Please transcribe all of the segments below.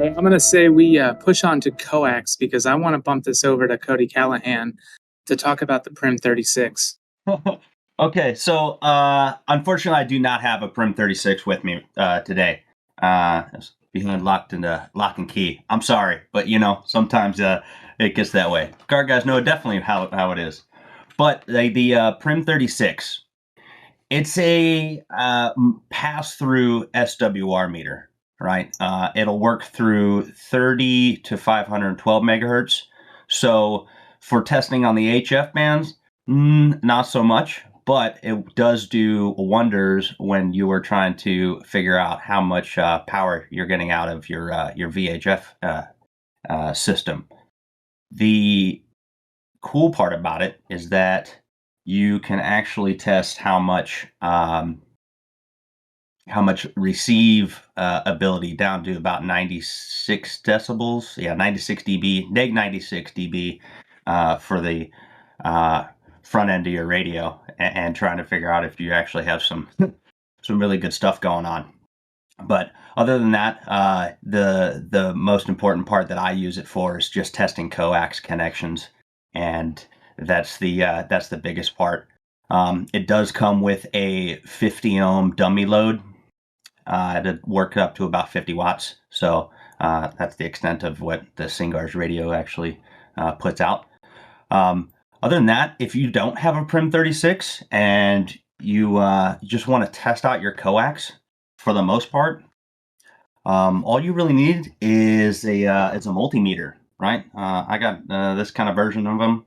I'm going to say we push on to Coax because I want to bump this over to Cody Callahan to talk about the Prim 36. Okay, so unfortunately, I do not have a Prim 36 with me today. It's behind lock and key. I'm sorry, but sometimes it gets that way. Car guys know definitely how it is. But the Prim 36, it's a pass-through SWR meter, right? It'll work through 30 to 512 megahertz. So for testing on the HF bands, not so much, but it does do wonders when you are trying to figure out how much power you're getting out of your VHF system. The cool part about it is that you can actually test how much receive ability down to about 96 decibels. Yeah, 96 dB, neg 96 dB for the front end of your radio, and trying to figure out if you actually have some really good stuff going on. But other than that, the most important part that I use it for is just testing coax connections, and that's the biggest part. It does come with a 50 ohm dummy load to work up to about 50 watts. So that's the extent of what the Singar's radio actually puts out. Other than that, if you don't have a Prim 36 and you just want to test out your coax, for the most part, all you really need is a multimeter, right? I got this kind of version of them,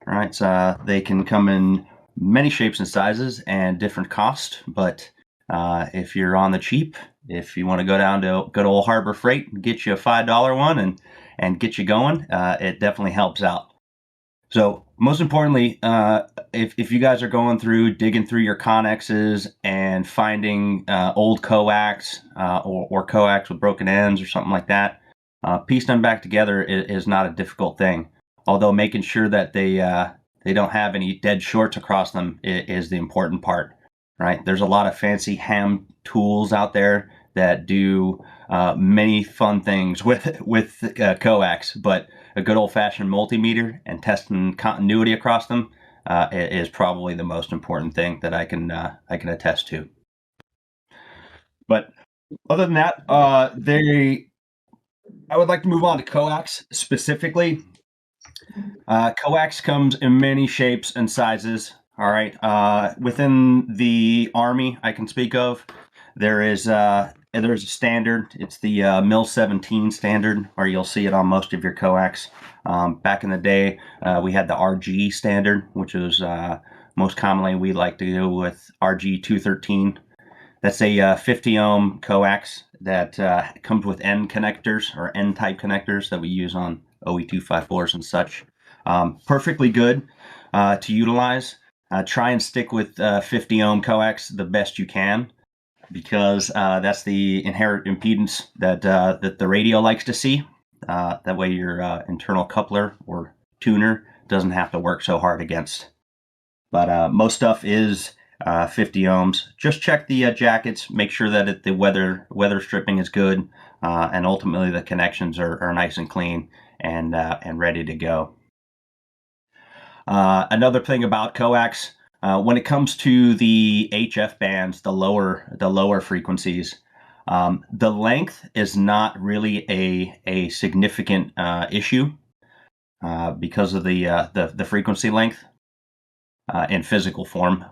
right? So they can come in many shapes and sizes and different cost, but if you're on the cheap, if you want to go down to good old Harbor Freight and get you a $5 one and get you going, it definitely helps out. So most importantly, if you guys are going through, digging through your connexes and finding old coax or coax with broken ends or something like that, piecing them back together is not a difficult thing. Although making sure that they don't have any dead shorts across them is the important part, right? There's a lot of fancy ham tools out there that do many fun things with coax, but a good old-fashioned multimeter and testing continuity across them is probably the most important thing that I can attest to. But other than that, I would like to move on to coax specifically. Coax comes in many shapes and sizes. All right, within the Army, I can speak of, there's a standard. It's the MIL 17 standard, or you'll see it on most of your coax. Back in the day, we had the RG standard, which is most commonly we like to go with RG 213. That's a 50 ohm coax that comes with N connectors or N type connectors that we use on OE254s and such. Perfectly good to utilize. Try and stick with 50 ohm coax the best you can, because that's the inherent impedance that the radio likes to see. That way your internal coupler or tuner doesn't have to work so hard against. But most stuff is 50 ohms. Just check the jackets, make sure that the weather stripping is good, and ultimately the connections are nice and clean and ready to go. Another thing about coax, when it comes to the HF bands, the lower frequencies, the length is not really a significant issue because of the frequency length in physical form,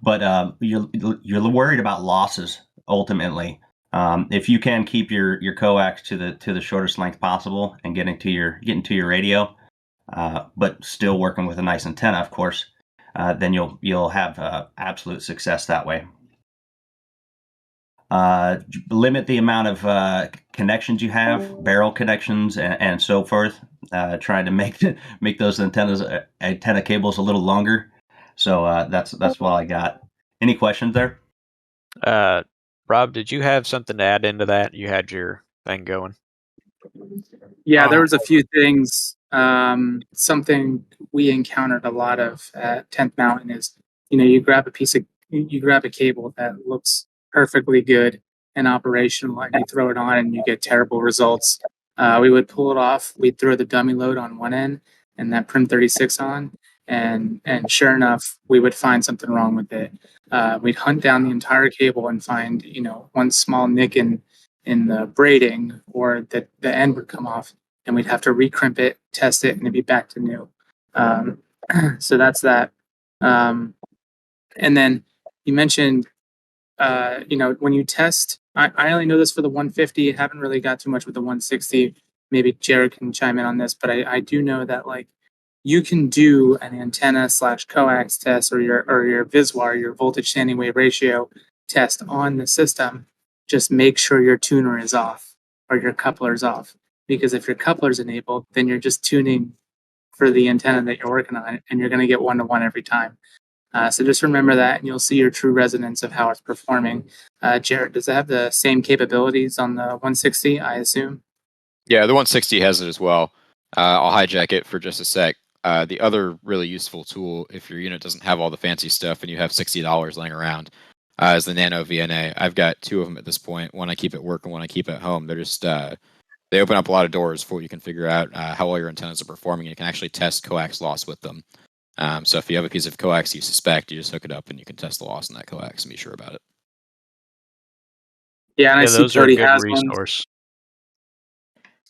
but you're worried about losses ultimately. If you can keep your coax to the shortest length possible and getting to your radio, but still working with a nice antenna, of course, then you'll have absolute success that way. Limit the amount of connections you have, barrel connections, and so forth. Trying to make those antenna cables a little longer. So that's what I got. Any questions there? Rob, did you have something to add into that? You had your thing going. Yeah, there was a few things. Something we encountered a lot of at 10th Mountain is, you grab a cable that looks perfectly good, and operational and you throw it on and you get terrible results. We would pull it off. We'd throw the dummy load on one end and that Prim 36 on, and sure enough, we would find something wrong with it. We'd hunt down the entire cable and find one small nick in the braiding, or the end would come off, and we'd have to recrimp it, test it, and it'd be back to new. Um, so that's that. Um, and then you mentioned, when you test, I only know this for the 150. Haven't really got too much with the 160. Maybe Jared can chime in on this, but I do know that like you can do an antenna slash coax test or your VISWAR, your voltage standing wave ratio test on the system. Just make sure your tuner is off or your coupler is off. Because if your coupler is enabled, then you're just tuning for the antenna that you're working on, and you're going to get 1-to-1 every time. So just remember that, and you'll see your true resonance of how it's performing. Jared, does it have the same capabilities on the 160, I assume? Yeah, the 160 has it as well. I'll hijack it for just a sec. The other really useful tool, if your unit doesn't have all the fancy stuff and you have $60 laying around, is the Nano VNA. I've got two of them at this point. One I keep at work and one I keep at home. They're just they open up a lot of doors for you can figure out how well your antennas are performing. You can actually test coax loss with them. So if you have a piece of coax you suspect, you just hook it up and you can test the loss in that coax and be sure about it. Yeah, and I see those are a Cody good has one. resource.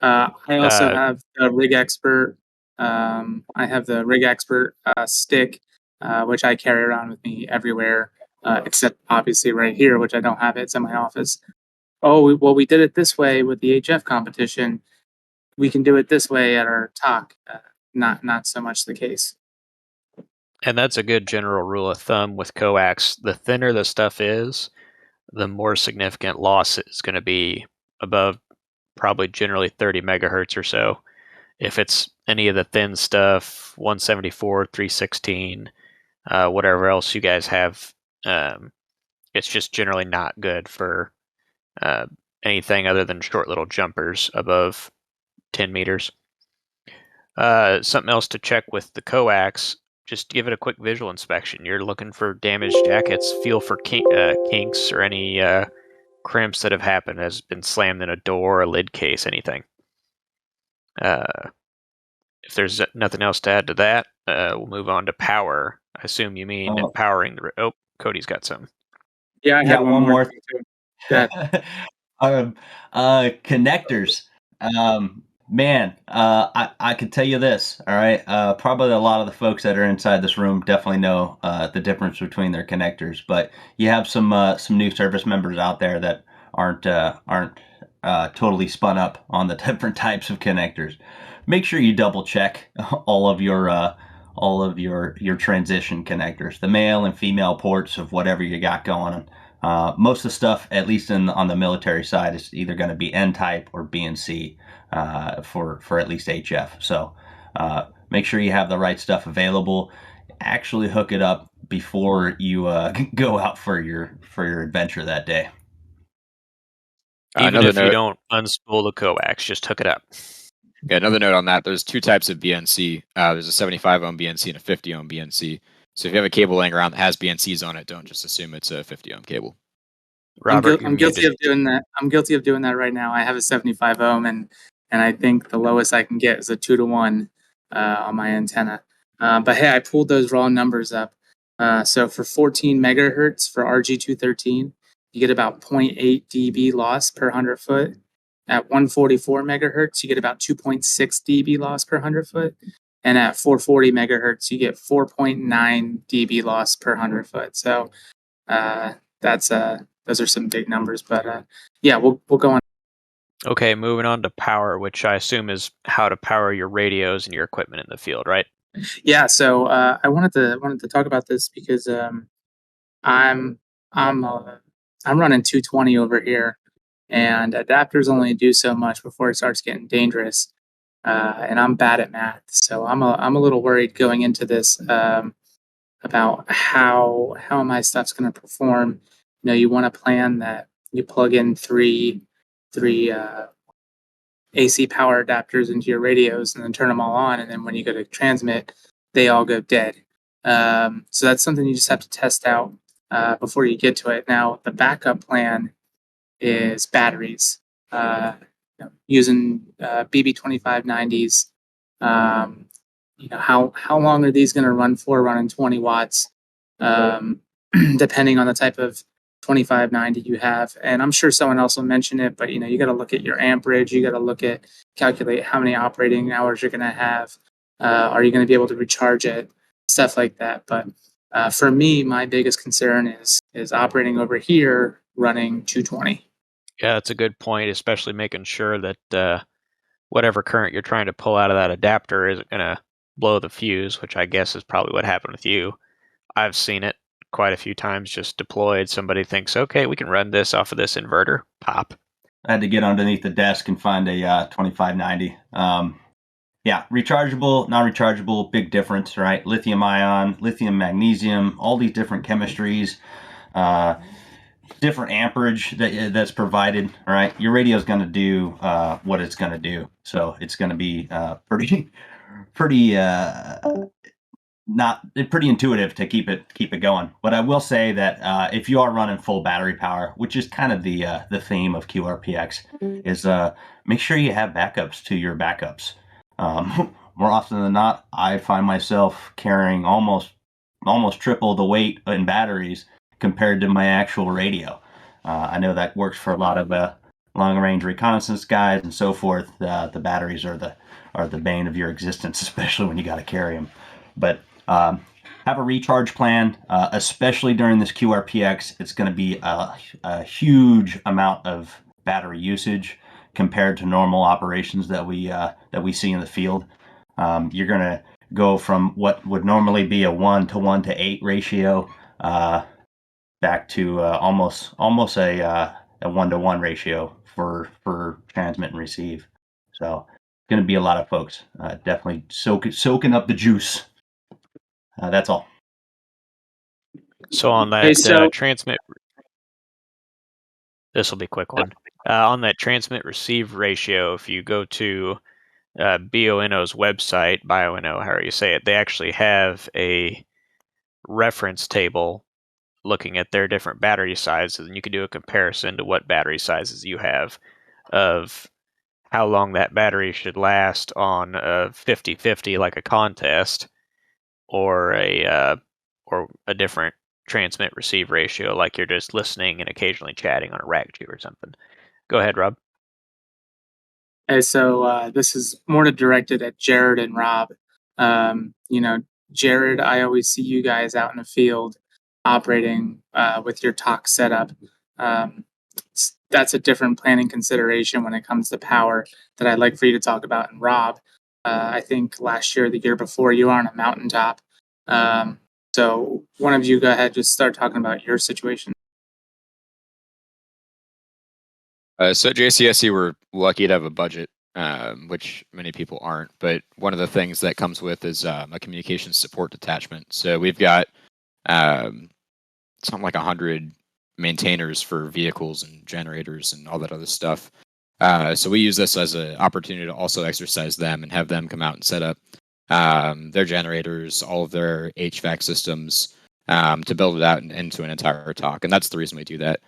I also have the Rig Expert. I have the Rig Expert stick, which I carry around with me everywhere, except obviously right here, which I don't have it. It's in my office. Oh, well, we did it this way with the HF competition. We can do it this way at our talk. Not so much the case. And that's a good general rule of thumb with coax. The thinner the stuff is, the more significant loss is going to be above probably generally 30 megahertz or so. If it's any of the thin stuff, 174, 316, whatever else you guys have, it's just generally not good for anything other than short little jumpers above 10 meters. Something else to check with the coax, just give it a quick visual inspection. You're looking for damaged jackets, feel for kinks or any crimps that have happened, has been slammed in a door, a lid case, anything. If there's nothing else to add to that, we'll move on to power. I assume you mean powering the... Oh, Cody's got some. Yeah, I had one more thing too. Connectors. Man, I could tell you this, all right? Probably a lot of the folks that are inside this room definitely know the difference between their connectors, but you have some new service members out there that aren't totally spun up on the different types of connectors. Make sure you double check all of your transition connectors, the male and female ports of whatever you got going on. Most of the stuff, at least on the military side, is either going to be N-type or B and C for at least HF. So make sure you have the right stuff available. Actually hook it up before you go out for your adventure that day. Even if you don't unspool the coax, just hook it up. Yeah, another note on that, there's two types of BNC. There's a 75 ohm BNC and a 50 ohm BNC. So if you have a cable laying around that has BNCs on it, don't just assume it's a 50 ohm cable. Robert, I'm guilty of doing that. I'm guilty of doing that right now. I have a 75 ohm, and I think the lowest I can get is a 2-to-1 on my antenna. But hey, I pulled those raw numbers up. So for 14 megahertz for RG213, you get about 0.8 dB loss per 100 foot. At 144 megahertz, you get about 2.6 dB loss per 100 foot. And at 440 megahertz, you get 4.9 dB loss per 100 foot. So those are some big numbers, but yeah, we'll go on. Okay, moving on to power, which I assume is how to power your radios and your equipment in the field, right? Yeah, so I wanted to talk about this because I'm running 220 over here, and adapters only do so much before it starts getting dangerous. And I'm bad at math, so I'm a little worried going into this about how my stuff's going to perform. You want a plan that you plug in three AC power adapters into your radios and then turn them all on, and then when you go to transmit, they all go dead. So that's something you just have to test out before you get to it. Now, the backup plan is batteries. Using BB2590s. How long are these going to run for? Running 20 watts, depending on the type of 2590 you have. And I'm sure someone else will mention it, but you got to look at your amperage. You got to calculate how many operating hours you're going to have. Are you going to be able to recharge it? Stuff like that. But for me, my biggest concern is operating over here running 220. Yeah, that's a good point, especially making sure that whatever current you're trying to pull out of that adapter isn't going to blow the fuse, which I guess is probably what happened with you. I've seen it quite a few times just deployed. Somebody thinks, okay, we can run this off of this inverter. Pop. I had to get underneath the desk and find a 2590. Yeah, rechargeable, non-rechargeable, big difference, right? Lithium ion, lithium magnesium, all these different chemistries, different amperage that's provided, all right? Your radio is going to do what it's going to do. So it's going to be pretty not pretty intuitive to keep it going. But I will say that if you are running full battery power, which is kind of the theme of QRPX, is make sure you have backups to your backups. More often than not, I find myself carrying almost triple the weight in batteries compared to my actual radio. I know that works for a lot of long range reconnaissance guys and so forth. The batteries are the bane of your existence, especially when you got to carry them. But have a recharge plan, especially during this QRPX. It's going to be a huge amount of battery usage compared to normal operations that we see in the field. You're going to go from what would normally be a 1:1:8 ratio back to almost a 1:1 ratio for transmit and receive. So it's going to be a lot of folks definitely soaking up the juice. That's all. So on that Hey, so transmit, this will be a quick one. On that transmit receive ratio, if you go to BONO's website, BioNO, however you say it, they actually have a reference table looking at their different battery sizes, and you can do a comparison to what battery sizes you have of how long that battery should last on a 50-50 like a contest, or a different transmit receive ratio like you're just listening and occasionally chatting on a rack tube or something. Go ahead, Rob. this is more directed at Jared and Rob. Jared, I always see you guys out in the field operating with your talk setup. That's a different planning consideration when it comes to power that I'd like for you to talk about. And Rob, I think last year, the year before, you were on a mountaintop. So one of you go ahead, just start talking about your situation. So at JCSC, we're lucky to have a budget, which many people aren't. But one of the things that comes with is a communications support detachment. So we've got something like 100 maintainers for vehicles and generators and all that other stuff. So we use this as an opportunity to also exercise them and have them come out and set up their generators, all of their HVAC systems, to build it out into an entire talk. And that's the reason we do that.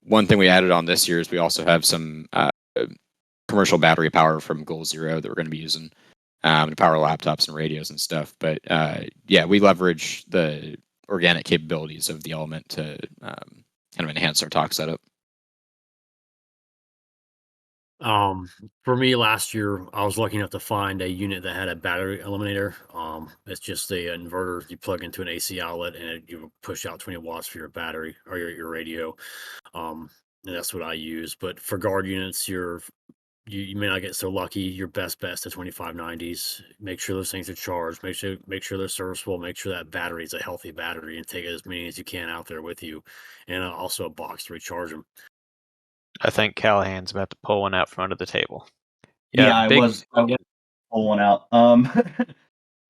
One thing we added on this year is we also have some commercial battery power from Goal Zero that we're going to be using to power laptops and radios and stuff. But yeah, we leverage the organic capabilities of the element to kind of enhance our talk setup. For me last year, I was lucky enough to find a unit that had a battery eliminator. It's just a inverter you plug into an AC outlet and you push out 20 watts for your battery or your radio. And that's what I use. But for guard units, you may not get so lucky. Your best bet is the 2590s. Make sure those things are charged. Make sure they're serviceable. Make sure that battery is a healthy battery and take as many as you can out there with you, and also a box to recharge them. I think Callahan's about to pull one out from under the table. Yeah, I was pull one out.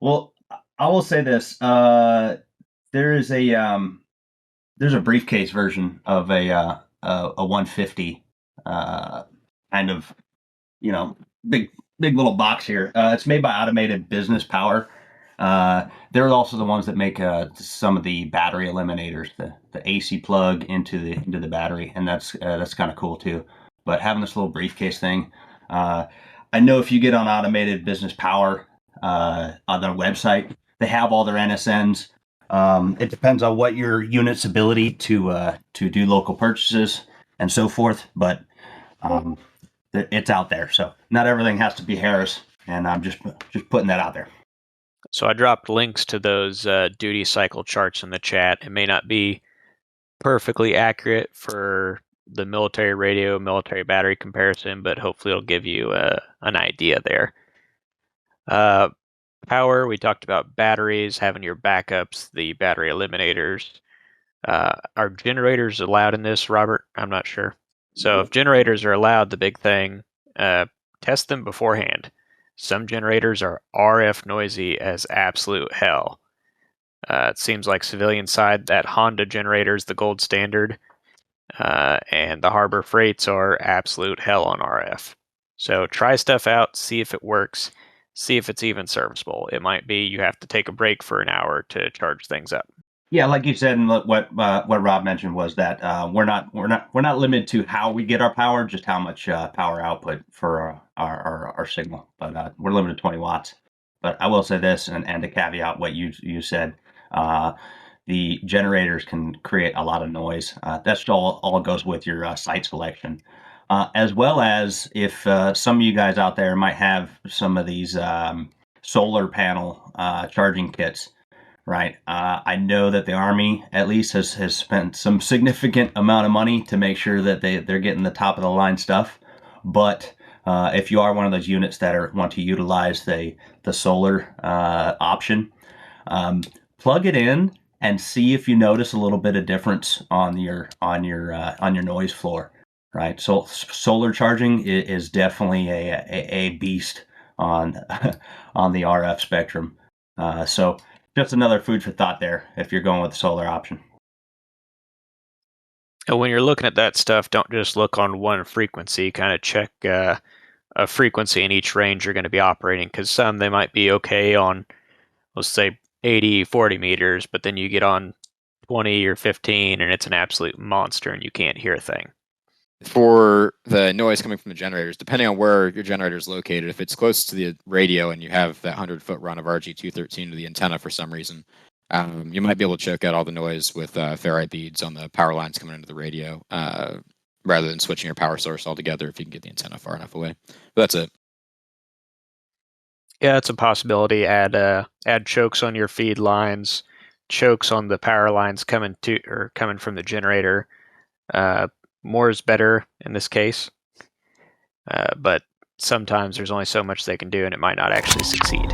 Well, I will say this: there's a briefcase version of a 150 kind of big little box here. It's made by Automated Business Power. They're also the ones that make some of the battery eliminators, the AC plug into the battery, and that's kind of cool too. But having this little briefcase thing, I know if you get on Automated Business Power on their website, they have all their NSNs. It depends on what your unit's ability to do local purchases and so forth, but it's out there. So not everything has to be Harris, and I'm just putting that out there. So I dropped links to those duty cycle charts in the chat. It may not be perfectly accurate for the military radio, military battery comparison, but hopefully it'll give you an idea there. Power, we talked about batteries, having your backups, the battery eliminators. Are generators allowed in this, Robert? I'm not sure. So if generators are allowed, the big thing, test them beforehand. Some generators are RF noisy as absolute hell. It seems like civilian side, that Honda generator is the gold standard, and the Harbor Freights are absolute hell on RF. So try stuff out, see if it works, see if it's even serviceable. It might be you have to take a break for an hour to charge things up. Yeah, like you said, and what Rob mentioned was that we're not limited to how we get our power, just how much power output for our signal. But we're limited to 20 watts. But I will say this, and to caveat what you said, the generators can create a lot of noise. That's all goes with your site selection, as well as if some of you guys out there might have some of these solar panel charging kits. Right. I know that the Army, at least, has spent some significant amount of money to make sure that they're getting the top of the line stuff. But if you are one of those units that want to utilize the solar option, plug it in and see if you notice a little bit of difference on your noise floor. Right. So solar charging is definitely a beast on on the RF spectrum. So just another food for thought there if you're going with the solar option. And when you're looking at that stuff, don't just look on one frequency. Kind of check a frequency in each range you're going to be operating, because some they might be okay on, let's say 80, 40 meters, but then you get on 20 or 15 and it's an absolute monster and you can't hear a thing. For the noise coming from the generators, depending on where your generator is located, if it's close to the radio and you have that 100-foot run of RG213 to the antenna for some reason, you might be able to choke out all the noise with ferrite beads on the power lines coming into the radio, rather than switching your power source altogether if you can get the antenna far enough away. But that's it. Yeah, it's a possibility. Add chokes on your feed lines, chokes on the power lines coming from the generator. More is better in this case, but sometimes there's only so much they can do, and it might not actually succeed.